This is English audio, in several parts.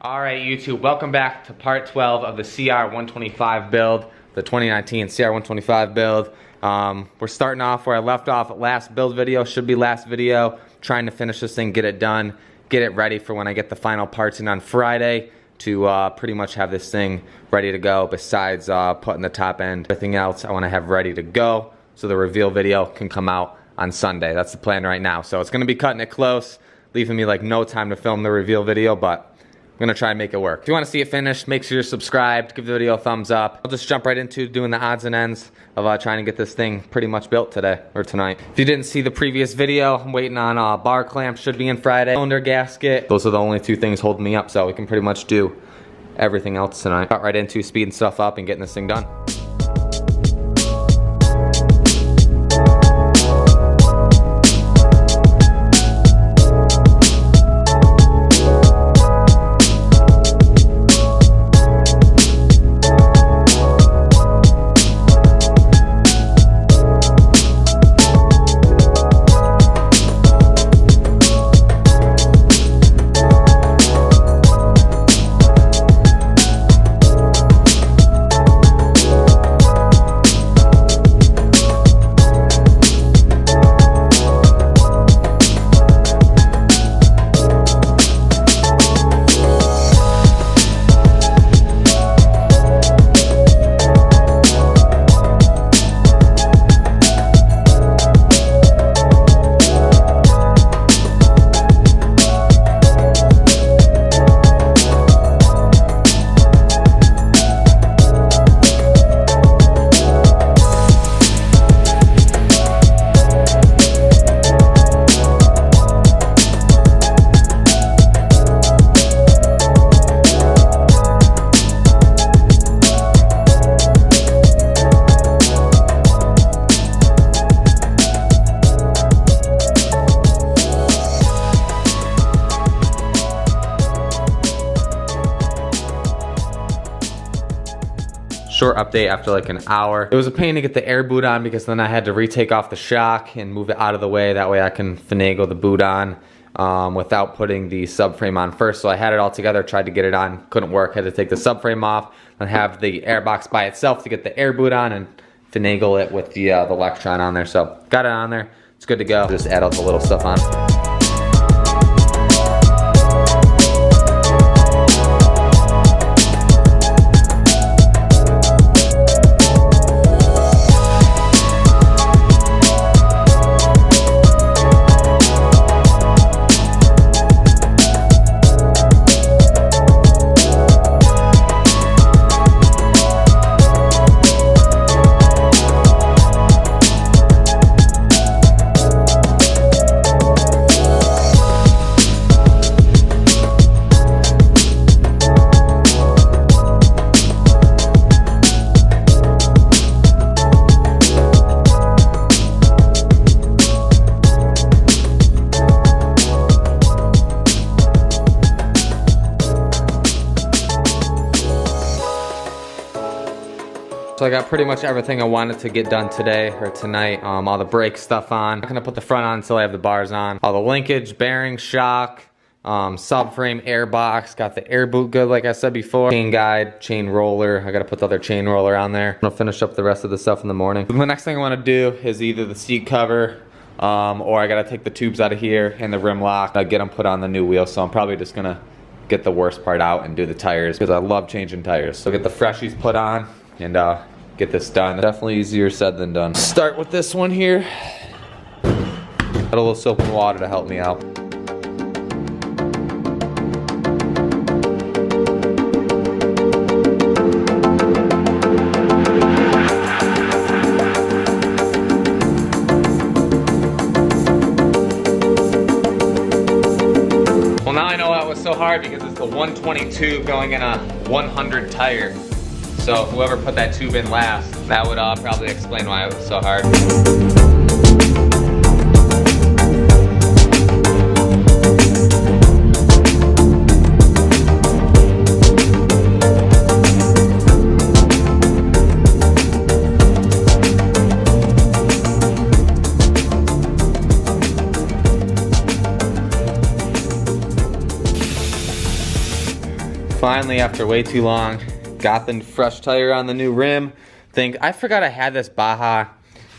Alright YouTube, welcome back to part 12 of the CR125 build, the 2019 CR125 build. We're starting off where I left off at last build video, should be last video. Trying to finish this thing, get it done, get it ready for when I get the final parts in on Friday to pretty much have this thing ready to go, besides putting the top end. Everything else I want to have ready to go so the reveal video can come out on Sunday. That's the plan right now. So it's going to be cutting it close, leaving me like no time to film the reveal video, but I'm gonna try and make it work. If you wanna see it finished, make sure you're subscribed, give the video a thumbs up. I'll just jump right into doing the odds and ends of trying to get this thing pretty much built today, or tonight. If you didn't see the previous video, I'm waiting on bar clamp, should be in Friday. Cylinder gasket, those are the only two things holding me up, so we can pretty much do everything else tonight. Got right into speeding stuff up and getting this thing done. Short update after like an hour. It was a pain to get the air boot on because then I had to retake off the shock and move it out of the way. That way I can finagle the boot on without putting the subframe on first. So I had it all together, tried to get it on, couldn't work. Had to take the subframe off and have the air box by itself to get the air boot on and finagle it with the Electron on there. So got it on there, it's good to go. Just add all the little stuff on. So I got pretty much everything I wanted to get done today or tonight. All the brake stuff on. I'm not gonna put the front on until I have the bars on. All the linkage, bearing, shock, subframe, air box. Got the air boot good like I said before. Chain guide, chain roller. I gotta put the other chain roller on there. I'm gonna finish up the rest of the stuff in the morning. The next thing I wanna do is either the seat cover or I gotta take the tubes out of here and the rim lock. Get them put on the new wheel. So I'm probably just gonna get the worst part out and do the tires because I love changing tires. So get the freshies put on and get this done. Definitely easier said than done. Start with this one here. Got a little soap and water to help me out. Well, now I know that was so hard because it's the 122 going in a 100 tire. So whoever put that tube in last, that would probably explain why it was so hard. Finally, after way too long, got the fresh tire on the new rim. I forgot I had this Baja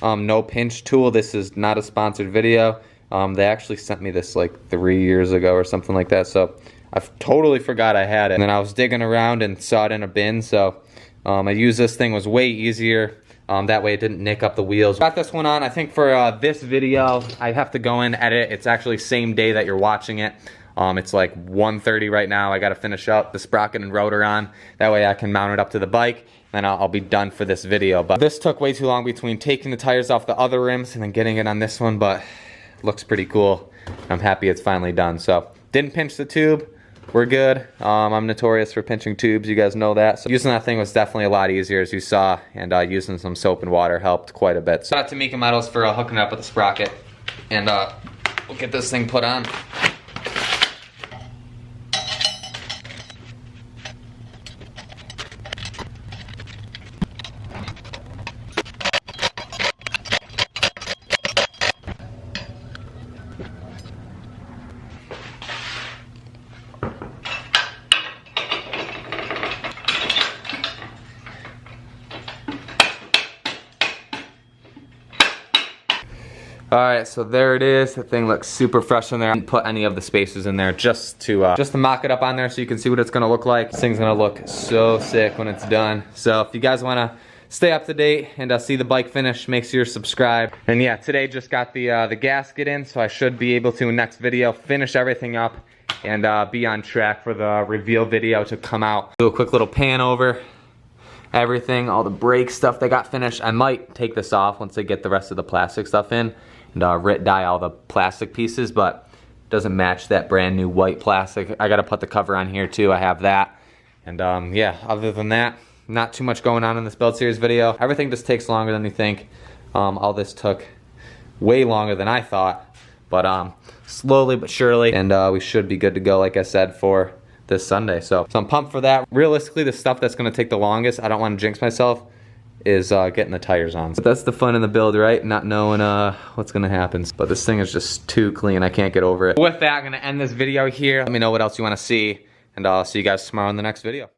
no pinch tool. This is not a sponsored video. They actually sent me this like 3 years ago or something like that, so I totally forgot I had it. And then I was digging around and saw it in a bin, so I used this thing. It was way easier. That way it didn't nick up the wheels. Got this one on, I think for this video, I have to go in, edit. It's actually same day that you're watching it. It's like 1:30 right now. I gotta finish up the sprocket and rotor on. That way I can mount it up to the bike, and I'll be done for this video. But this took way too long between taking the tires off the other rims and then getting it on this one, but it looks pretty cool. I'm happy it's finally done. So, didn't pinch the tube. We're good. I'm notorious for pinching tubes, you guys know that. So using that thing was definitely a lot easier, as you saw, and using some soap and water helped quite a bit. So shout out to Mika Metals for hooking it up with the sprocket, and we'll get this thing put on. Alright, so there it is. The thing looks super fresh in there. I didn't put any of the spacers in there just to mock it up on there so you can see what it's gonna look like. This thing's gonna look so sick when it's done. So if you guys wanna stay up to date and see the bike finish, make sure you're subscribed. And yeah, today just got the gasket in, so I should be able to in next video finish everything up and be on track for the reveal video to come out. Do a quick little pan over everything, all the brake stuff that got finished. I might take this off once I get the rest of the plastic stuff in and RIT dye all the plastic pieces, but it doesn't match that brand new white plastic. I gotta put the cover on here too, I have that. And yeah, other than that, not too much going on in this build series video. Everything just takes longer than you think. All this took way longer than I thought, but slowly but surely, and we should be good to go, like I said, for this Sunday. So I'm pumped for that. Realistically, the stuff that's gonna take the longest, I don't wanna jinx myself, is getting the tires on. But that's the fun in the build, right? Not knowing what's gonna happen. But this thing is just too clean, I can't get over it. With that, I'm gonna end this video here. Let me know what else you wanna see, and I'll see you guys tomorrow in the next video.